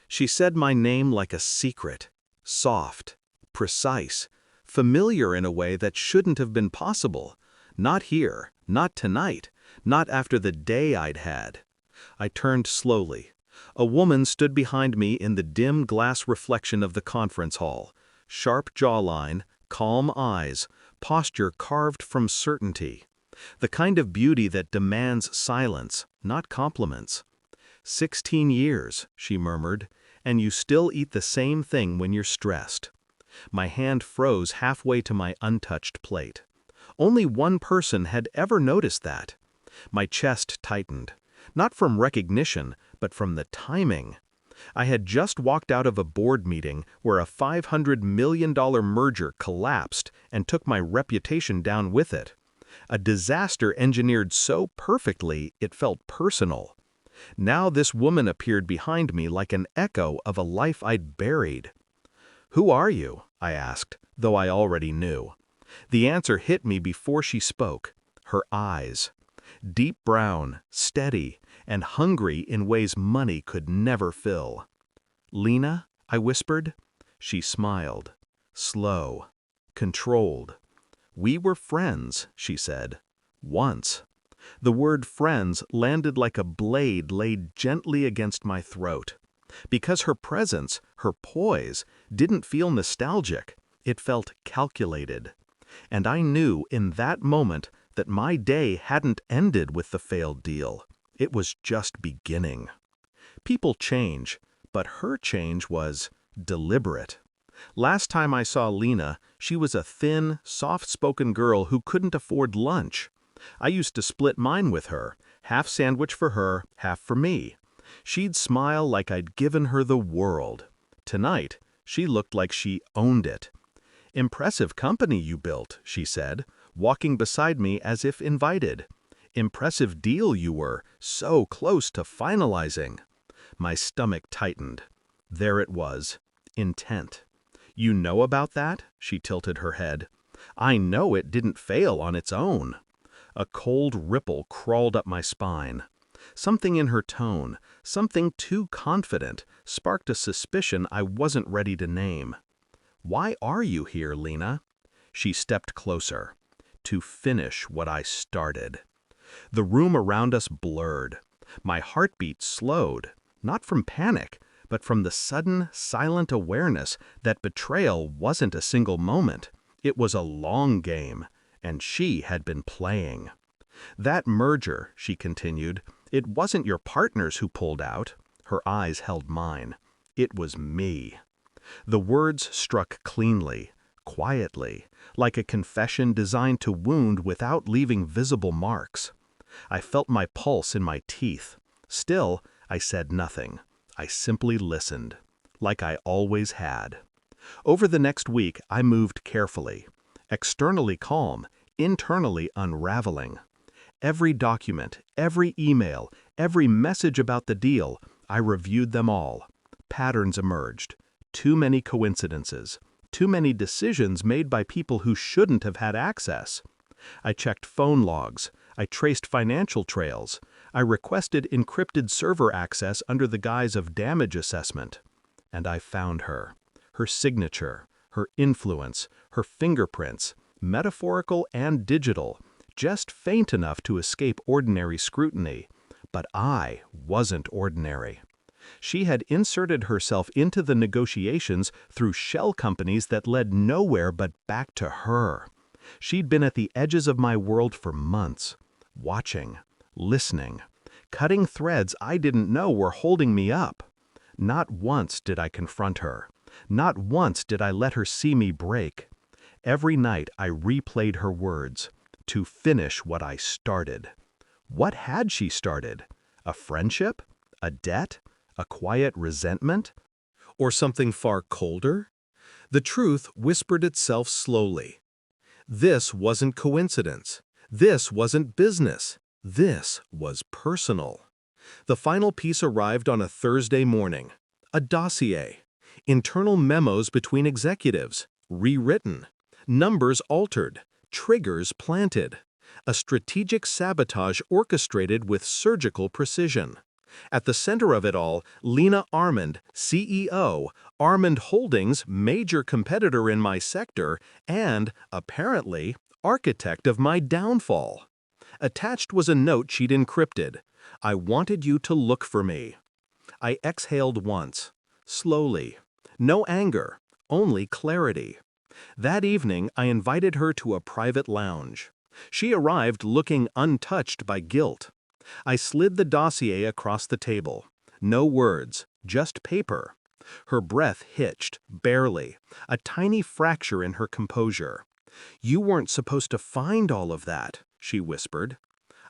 She said my name like a secret, soft, precise, familiar in a way that shouldn't have been possible. Not here, not tonight, not after the day I'd had. I turned slowly. A woman stood behind me in the dim glass reflection of the conference hall. Sharp jawline, calm eyes, posture carved from certainty. The kind of beauty that demands silence, not compliments. 16 years, she murmured, and you still eat the same thing when you're stressed. My hand froze halfway to my untouched plate. Only one person had ever noticed that. My chest tightened, not from recognition, but from the timing. I had just walked out of a board meeting where a $500 million merger collapsed and took my reputation down with it. A disaster engineered so perfectly it felt personal. Now this woman appeared behind me like an echo of a life I'd buried. "Who are you?" I asked, though I already knew. The answer hit me before she spoke. Her eyes. Deep brown, steady, and hungry in ways money could never fill. "Lena?" I whispered. She smiled. Slow. Controlled. "We were friends," she said. "Once." The word friends landed like a blade laid gently against my throat. Because her presence, her poise, didn't feel nostalgic. It felt calculated. And I knew in that moment that my day hadn't ended with the failed deal. It was just beginning. People change, but her change was deliberate. Last time I saw Lena, she was a thin, soft-spoken girl who couldn't afford lunch. I used to split mine with her, half sandwich for her, half for me. She'd smile like I'd given her the world. Tonight, she looked like she owned it. "Impressive company you built," she said, walking beside me as if invited. "Impressive deal you were, so close to finalizing." My stomach tightened. There it was. Intent. "You know about that?" She tilted her head. "I know it didn't fail on its own." A cold ripple crawled up my spine. Something in her tone, something too confident, sparked a suspicion I wasn't ready to name. "Why are you here, Lena?" She stepped closer. "To finish what I started." The room around us blurred. My heartbeat slowed, not from panic, but from the sudden, silent awareness that betrayal wasn't a single moment. It was a long game, and she had been playing. "That merger," she continued, "it wasn't your partners who pulled out." Her eyes held mine. "It was me." The words struck cleanly, quietly, like a confession designed to wound without leaving visible marks. I felt my pulse in my teeth. Still, I said nothing. I simply listened, like I always had. Over the next week, I moved carefully. Externally calm, internally unraveling. Every document, every email, every message about the deal, I reviewed them all. Patterns emerged. Too many coincidences. Too many decisions made by people who shouldn't have had access. I checked phone logs. I traced financial trails. I requested encrypted server access under the guise of damage assessment. And I found her. Her signature, her influence, her fingerprints, metaphorical and digital, just faint enough to escape ordinary scrutiny. But I wasn't ordinary. She had inserted herself into the negotiations through shell companies that led nowhere but back to her. She'd been at the edges of my world for months, watching, listening, cutting threads I didn't know were holding me up. Not once did I confront her. Not once did I let her see me break. Every night I replayed her words, to finish what I started. What had she started? A friendship? A debt? A quiet resentment? Or something far colder? The truth whispered itself slowly. This wasn't coincidence. This wasn't business. This was personal. The final piece arrived on a Thursday morning. A dossier. Internal memos between executives. Rewritten. Numbers altered. Triggers planted. A strategic sabotage orchestrated with surgical precision. At the center of it all, Lena Armand, CEO, Armand Holdings, major competitor in my sector, and, apparently, architect of my downfall. Attached was a note she'd encrypted. I wanted you to look for me. I exhaled once, slowly. No anger, only clarity. That evening, I invited her to a private lounge. She arrived looking untouched by guilt. I slid the dossier across the table. No words, just paper. Her breath hitched, barely, a tiny fracture in her composure. "You weren't supposed to find all of that," she whispered.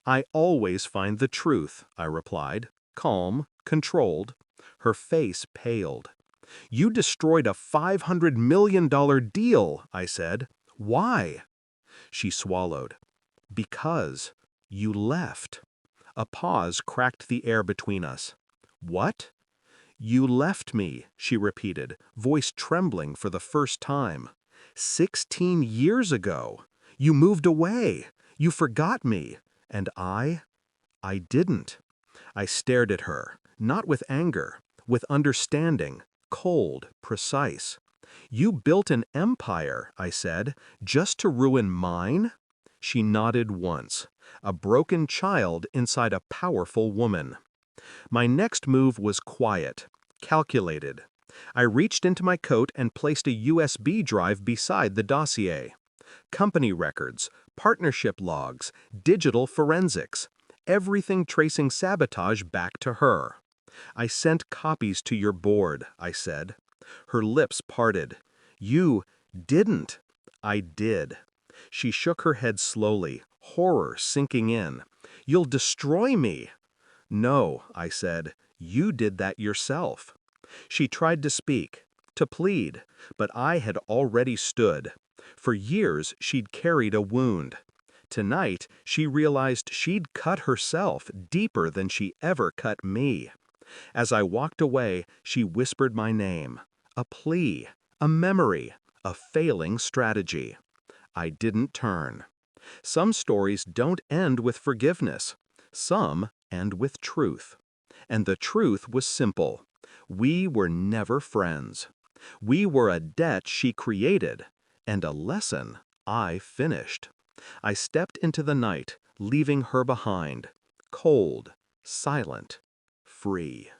"I always find the truth," I replied, calm, controlled. Her face paled. "You destroyed a $500 million deal," I said. "Why?" She swallowed. "Because you left." A pause cracked the air between us. "What?" "You left me," she repeated, voice trembling for the first time. 16 years ago. You moved away. You forgot me. And I didn't. I stared at her, not with anger, with understanding, cold, precise. "You built an empire," I said, "just to ruin mine?" She nodded once, a broken child inside a powerful woman. My next move was quiet, calculated. I reached into my coat and placed a USB drive beside the dossier. Company records, partnership logs, digital forensics, everything tracing sabotage back to her. "I sent copies to your board," I said. Her lips parted. "You didn't." "I did." She shook her head slowly, horror sinking in. "You'll destroy me." "No," I said. "You did that yourself." She tried to speak, to plead, but I had already stood. For years, she'd carried a wound. Tonight, she realized she'd cut herself deeper than she ever cut me. As I walked away, she whispered my name. A plea, a memory, a failing strategy. I didn't turn. Some stories don't end with forgiveness. Some end with truth. And the truth was simple. We were never friends. We were a debt she created, and a lesson I finished. I stepped into the night, leaving her behind, cold, silent, free.